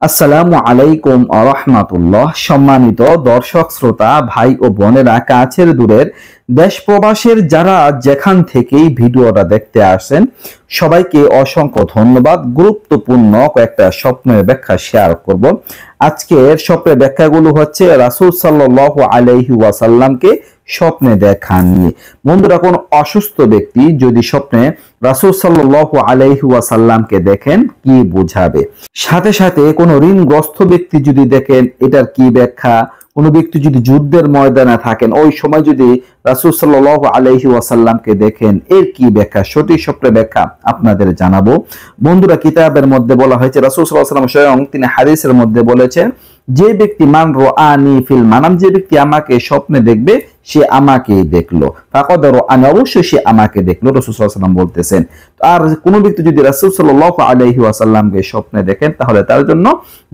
আসসালামু আলাইকুম রাহমাতুল্লাহ। সম্মানিত দর্শক শ্রোতা ভাই ও বোনেরা, কাছের দূরের দেশ প্রবাসের যারা যেখান থেকেই ভিডিওটা দেখতে আসেন সবাইকে অসংখ্য ধন্যবাদ। গুরুত্বপূর্ণ কয়েকটা স্বপ্নের ব্যাখ্যা শেয়ার করব। আজকের স্বপ্নের ব্যাখ্যাগুলো হচ্ছে রাসূল সাল্লাল্লাহু আলাইহি ওয়াসাল্লামকে স্বপ্নে দেখা নিয়ে। বন্ধুরা, কোন অসুস্থ ব্যক্তি যদি স্বপ্নে রাসূল সাল্লাল্লাহু আলাইহি ওয়াসাল্লামকে দেখেন কি বোঝাবে? সাথে সাথে কোন ঋণগ্রস্ত ব্যক্তি যদি দেখেন এটার কি ব্যাখ্যা? কোন ব্যক্তি যদি যুদ্ধের ময়দানে থাকেন ওই সময় যদি রাসূল সাল্লাল্লাহু আলাইহি ওয়াসাল্লামকে দেখেন এর কি ব্যাখ্যা? সঠিক স্বপ্নের ব্যাখ্যা আপনাদের জানাবো। বন্ধুরা, কিতাবের মধ্যে বলা হয়েছে, রাসূল সাল্লাল্লাহু আলাইহি ওয়াসাল্লাম স্বয়ং তিনি হাদিসের মধ্যে বলেছেন, যে ব্যক্তি মান রাআনি ফিল মানাম, যে ব্যক্তি আমাকে স্বপ্নে দেখবে সে আমাকেই দেখলো। ফাকাদ রাআনি, অবশ্যই সে আমাকে দেখলো, রাসূল সাল্লাল্লাহু আলাইহি ওয়াসাল্লাম বলতেছেন। আর কোন ব্যক্তি যদি রাসূল সাল্লাল্লাহু আলাইহি ওয়াসাল্লামকে স্বপ্নে দেখেন তাহলে তার জন্য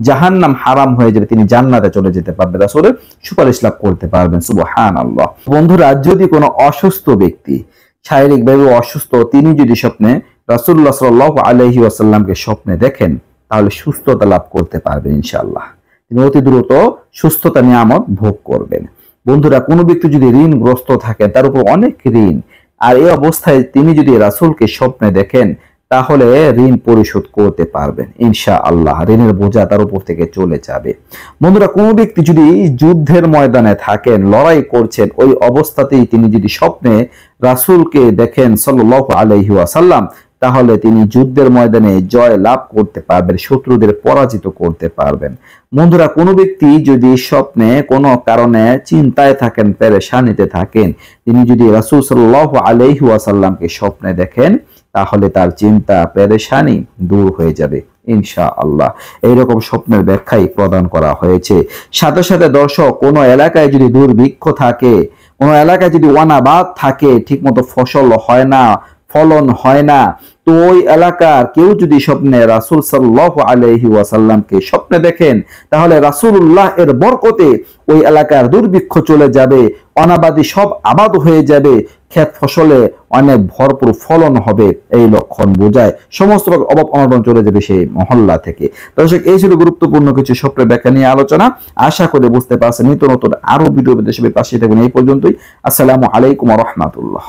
জাহান্নাম হারাম হয়ে যাবে, তিনি জান্নাতে চলে যেতে পারবেন, রাসূলের সুপারিশ লাভ করতে পারবেন। সুবহানাল্লাহ। বন্ধুরা, যদি কোনো অসুস্থ ব্যক্তি শারীরিকভাবে অসুস্থ তিনি যদি স্বপ্নে রাসূলুল্লাহ সাল্লাল্লাহু আলাইহি ওয়াসাল্লামকে স্বপ্নে দেখেন তাহলে সুস্থতা লাভ করতে পারবেন ইনশাআল্লাহ। তিনি অতি দ্রুত সুস্থতা নিয়ামত ভোগ করবেন। বন্ধুরা, কোনো ব্যক্তি যদি ঋণগ্রস্ত থাকে, তার উপর অনেক ঋণ, আর এই অবস্থায় তিনি যদি রাসূলকে স্বপ্নে দেখেন তাহলে ঋণ পরিশোধ করতে পারবেন ইনশাআল্লাহ। ঋণের বোঝা তার উপর থেকে চলে যাবে। বন্ধুরা, কোনো ব্যক্তি যদি যুদ্ধের ময়দানে থাকেন, লড়াই করছেন, ওই অবস্থাতেই তিনি যদি স্বপ্নে রাসূলকে দেখেন সাল্লাল্লাহু আলাইহি ওয়াসাল্লাম তাহলে তিনি যুদ্ধের ময়দানে জয় লাভ করতে পারবেন, শত্রুদের পরাজিত করতে পারবেন। বন্ধুরা, কোনো ব্যক্তি যদি স্বপ্নে কোনো কারণে চিন্তায় থাকেন, পেরেশানিতে থাকেন, তিনি যদি রাসূল সাল্লাল্লাহু আলাইহি ওয়াসাল্লামকে স্বপ্নে দেখেন তাহলে তার চিন্তা পেরেশানি দূর হয়ে যাবে ইনশাআল্লাহ। এইরকম স্বপ্নের ব্যাখ্যাই প্রদান করা হয়েছে। সাথে সাথে দর্শক, কোনো এলাকায় যদি দুর্ভিক্ষ থাকে, কোনো এলাকায় যদি অনাবাদ থাকে, ঠিকমতো ফসল হয় না, ফলন হয় না, তো ওই এলাকার কেউ যদি স্বপ্নে রাসূল সাল্লাল্লাহু আলাইহি ওয়াসাল্লামকে স্বপ্নে দেখেন তাহলে রাসূলুল্লাহ এর বরকতে ওই এলাকার দুর্ভিক্ষ চলে যাবে, অনাবাদি সব আবাদ হয়ে যাবে, ক্ষেত ফসলে অনেক ভরপুর ফলন হবে, এই লক্ষণ বোঝায়। সমস্ত অভাব অনটন চলে যাবে সেই মহল্লা থেকে। দর্শক, এই ছিল গুরুত্বপূর্ণ কিছু স্বপ্নের ব্যাখ্যা নিয়ে আলোচনা। আশা করে বুঝতে পারছেন। নিত্য নতুন আরো ভিডিও পেতে সবাই পাশে থাকবেন। এই পর্যন্তই। আসসালামু আলাইকুম ওয়া রাহমাতুল্লাহ।